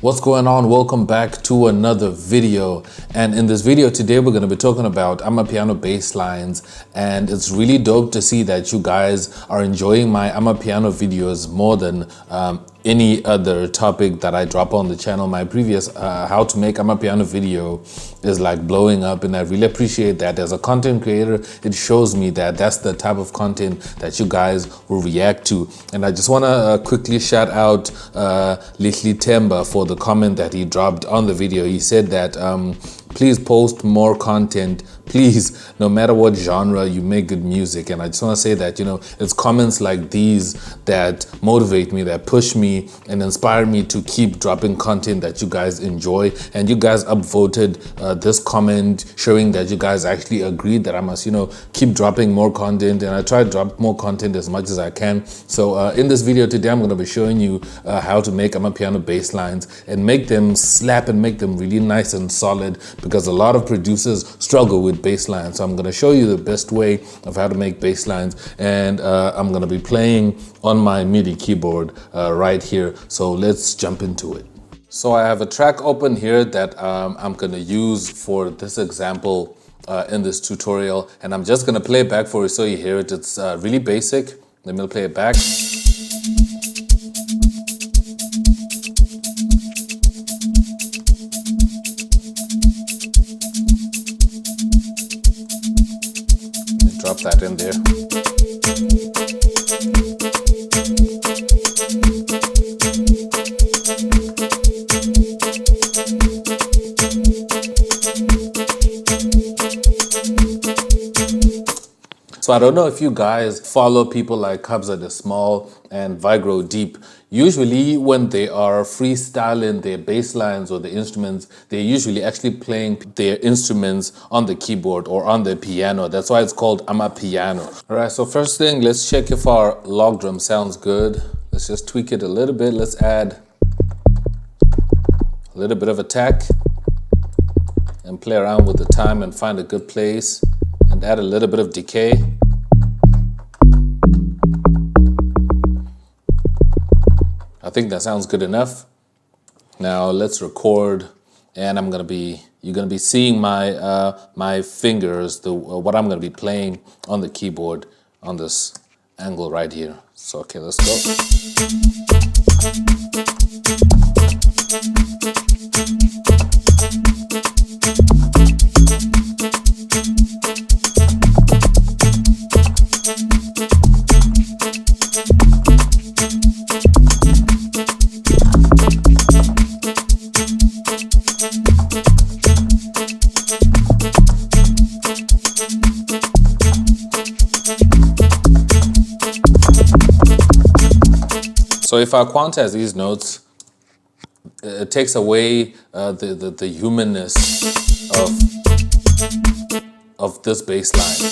What's going on? Welcome back to another video. And in this video today, we're going to be talking about amapiano bass lines. And it's really dope to see that you guys are enjoying my amapiano videos more than any other topic that I drop on the channel. My previous how to make amapiano video is like blowing up, and I really appreciate that. As a content creator, it shows me that that's the type of content that you guys will react to. And I just want to quickly shout out Lihli Temba for the comment that he dropped on the video. He said that please post more content, please, no matter what genre, you make good music. And I just want to say that, you know, it's comments like these that motivate me, that push me and inspire me to keep dropping content that you guys enjoy. And you guys upvoted this comment showing that you guys actually agreed that I must, you know, keep dropping more content, and I try to drop more content as much as I can. So in this video today, I'm going to be showing you how to make amapiano bass lines and make them slap and make them really nice and solid, because a lot of producers struggle with bass lines. So I'm going to show you the best way of how to make bass lines, and I'm going to be playing on my MIDI keyboard right here. So let's jump into it. So I have a track open here that I'm going to use for this example in this tutorial, and I'm just going to play it back for you so you hear it. It's really basic. Let me play it back. Drop that in there. So I don't know if you guys follow people like Kabza the Small and Vigro Deep. Usually when they are freestyling their bass lines or the instruments, they're usually actually playing their instruments on the keyboard or on the piano. That's why it's called amapiano. All right, so first thing, let's check if our Logdrum sounds good. Let's just tweak it a little bit. Let's add a little bit of attack and play around with the time and find a good place and add a little bit of decay. I think that sounds good enough. Now let's record, and you're gonna be seeing my my fingers, what I'm gonna be playing on the keyboard on this angle right here. So okay, let's go. So if I quantize these notes, it takes away the humanness of this bass line.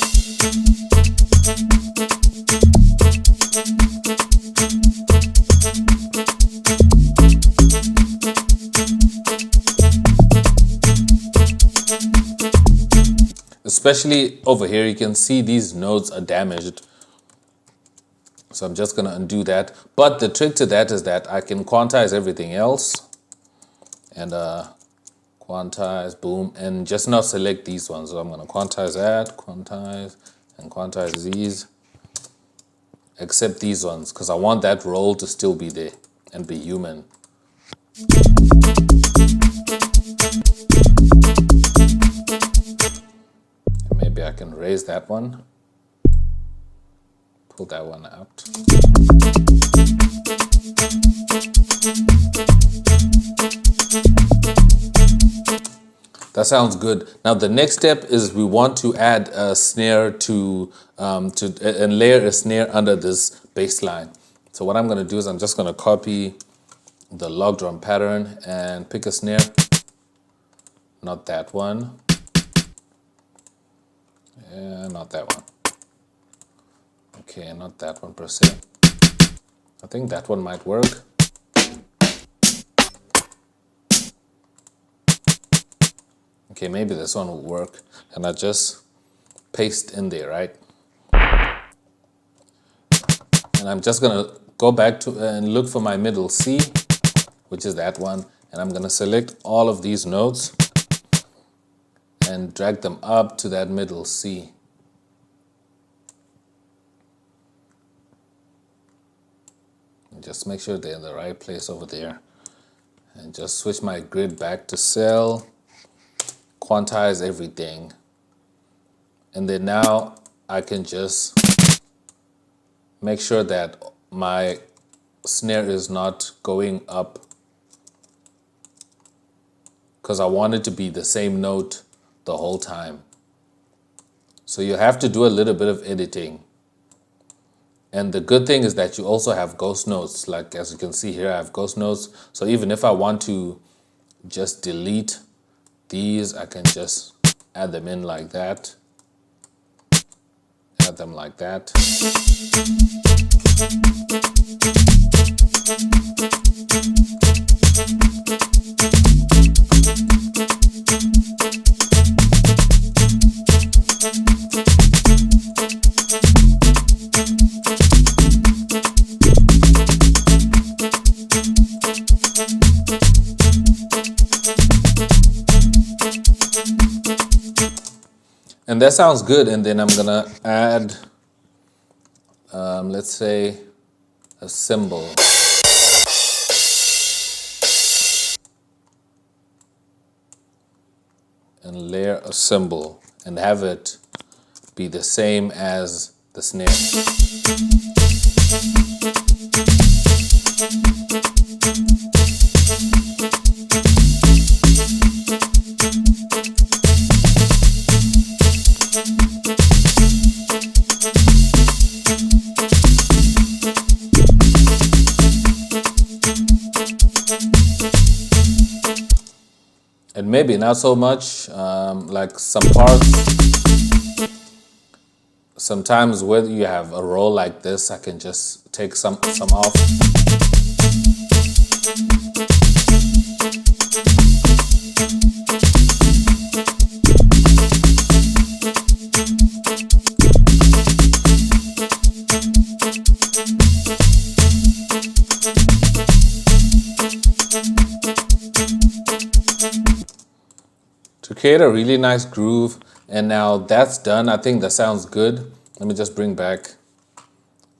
Especially over here, you can see these notes are damaged. So I'm just going to undo that. But the trick to that is that I can quantize everything else. And quantize, boom, and just not select these ones. So I'm going to quantize that, quantize, and quantize these. Except these ones, because I want that roll to still be there and be human. Maybe I can raise that one. Pull that one out. That sounds good. Now the next step is we want to add a snare and layer a snare under this bass line. So what I'm going to do is I'm just going to copy the Logdrum pattern and pick a snare. Not that one. Yeah, not that one. Okay, not that one per se. I think that one might work. Okay, maybe this one will work. And I just paste in there, right? And I'm just gonna go back to and look for my middle C, which is that one, And I'm gonna select all of these notes and drag them up to that middle C. And just make sure they're in the right place over there. And just switch my grid back to cell, quantize everything. And then now I can just make sure that my snare is not going up, because I want it to be the same note the whole time. So you have to do a little bit of editing. And the good thing is that you also have ghost notes. Like as you can see here, I have ghost notes. So even if I want to just delete these, I can just add them in like that. Add them like that. And that sounds good. And then I'm gonna add, let's say, a cymbal. And layer a cymbal and have it be the same as the snare. And maybe not so much, like some parts. Sometimes when you have a roll like this, I can just take some off. To create a really nice groove. And now that's done. I think that sounds good. Let me just bring back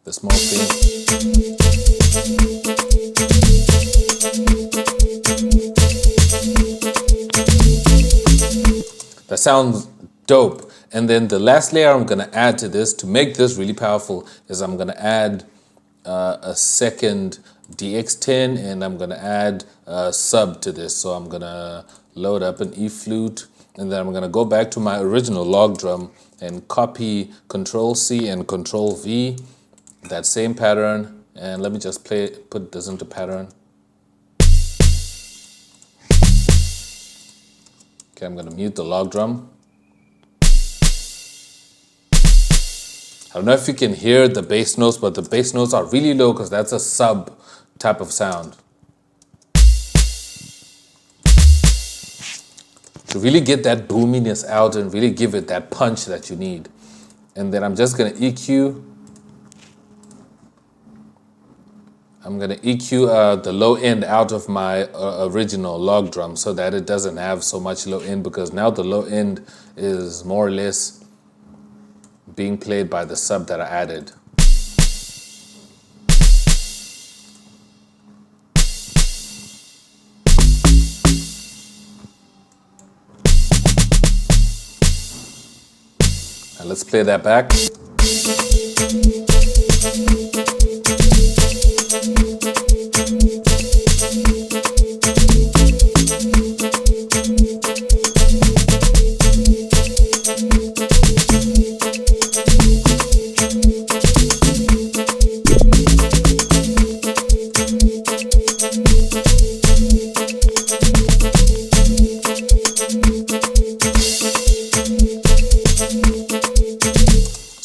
the small thing. That sounds dope. And then the last layer I'm gonna add to this to make this really powerful is I'm gonna add a second DX10, and I'm gonna add a sub to this. So I'm gonna load up an E flute, and then I'm gonna go back to my original Logdrum and copy Control C and Control V, that same pattern. And let me just put this into pattern. Okay, I'm gonna mute the Logdrum. I don't know if you can hear the bass notes, but the bass notes are really low because that's a sub type of sound. To really get that boominess out and really give it that punch that you need. And then I'm just gonna EQ. I'm gonna EQ the low end out of my original Logdrum so that it doesn't have so much low end, because now the low end is more or less being played by the sub that I added. Now let's play that back.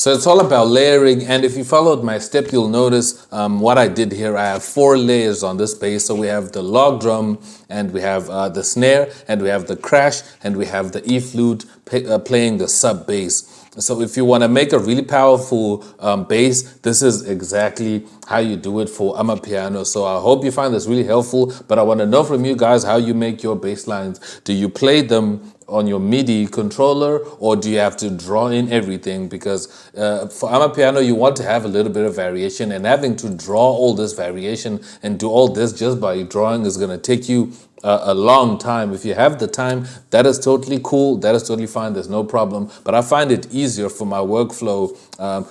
So it's all about layering, and if you followed my step, you'll notice what I did here. I have 4 layers on this bass. So we have the Logdrum, and we have the snare, and we have the crash, and we have the E flute playing the sub bass. So if you want to make a really powerful bass, this is exactly how you do it for amapiano. So I hope you find this really helpful, but I want to know from you guys how you make your bass lines. Do you play them on your MIDI controller, or do you have to draw in everything? Because for amapiano, you want to have a little bit of variation, and having to draw all this variation and do all this just by drawing is going to take you a long time. If you have the time, that is totally cool. That is totally fine. There's no problem. But I find it easier for my workflow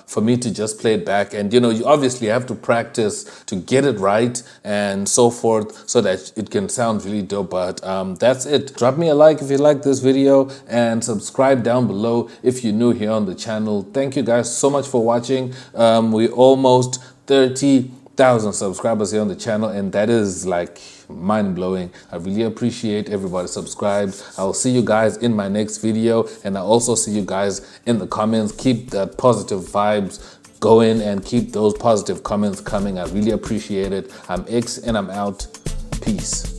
for me to just play it back. And you obviously have to practice to get it right and so forth, so that it can sound really dope. But that's it. Drop me a like if you like this video, and subscribe down below if you're new here on the channel. Thank you guys so much for watching. We're almost 30,000 subscribers here on the channel, and that is like mind-blowing. I really appreciate everybody subscribed. I'll see you guys in my next video, and I'll also see you guys in the comments. Keep that positive vibes going and keep those positive comments coming. I really appreciate it. I'm X and I'm out. Peace.